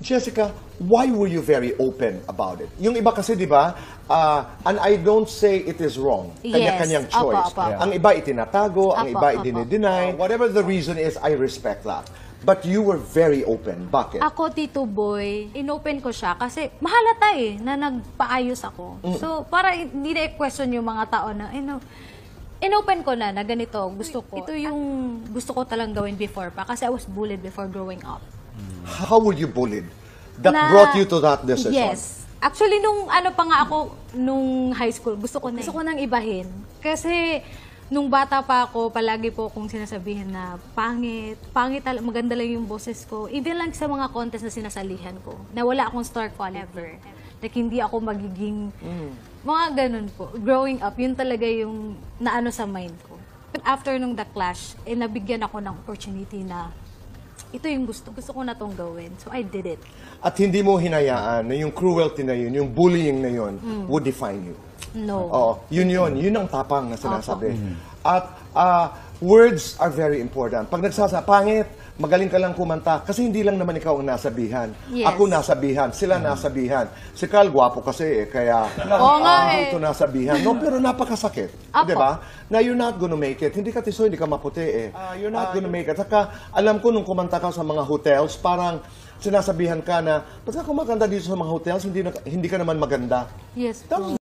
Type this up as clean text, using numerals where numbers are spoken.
Jessica, why were you very open about it? Yung iba kasi, di ba, and I don't say it is wrong. Kanya-kanyang Yes. choice. Apo, apo. Ang iba itinatago, ang Apo, iba apo. idinideny. Whatever the reason is, I respect that. But you were very open. Bakit? Ako, Tito Boy, inopen ko siya kasi mahalata na nagpaayos ako. So, para hindi na i-question yung mga tao na, inopen ko na ganito, gusto ko. Ito yung gusto ko talang gawin before pa kasi I was bullied before growing up. How were you bullied? That brought you to that decision? Yes. Actually, nung pa nga ako, nung high school, gusto ko nang ibahin. Kasi, nung bata pa ako, palagi po akong sinasabihin na pangit, maganda lang yung boses ko. Even lang sa mga contest na sinasalihan ko, na wala akong star quality. Like, hindi ako magiging, mga ganun po. Growing up, yun talaga yung naano sa mind ko. But after nung The Clash, nabigyan ako ng opportunity na ito yung gusto ko na tong gawin. So, I did it. At hindi mo hinayaan na yung cruelty na yun, yung bullying na yun, would define you. No. Oo, yun. Yun ang tapang na sinasabi. At words are very important. Pag pangit, magaling ka lang kumanta. Kasi hindi lang naman ikaw ang nasabihan. Yes. Ako nasabihan, sila nasabihan. Si Carl, gwapo kasi kaya Oo nga ito nasabihan. No, pero napakasakit. Apo. Di ba? Na you're not gonna make it. Hindi ka tiso, hindi ka maputi you're not gonna make it. Saka, alam ko nung kumanta ka sa mga hotels, parang sinasabihan ka na, ba't ka kumakanta dito sa mga hotels, hindi ka naman maganda. Yes. That was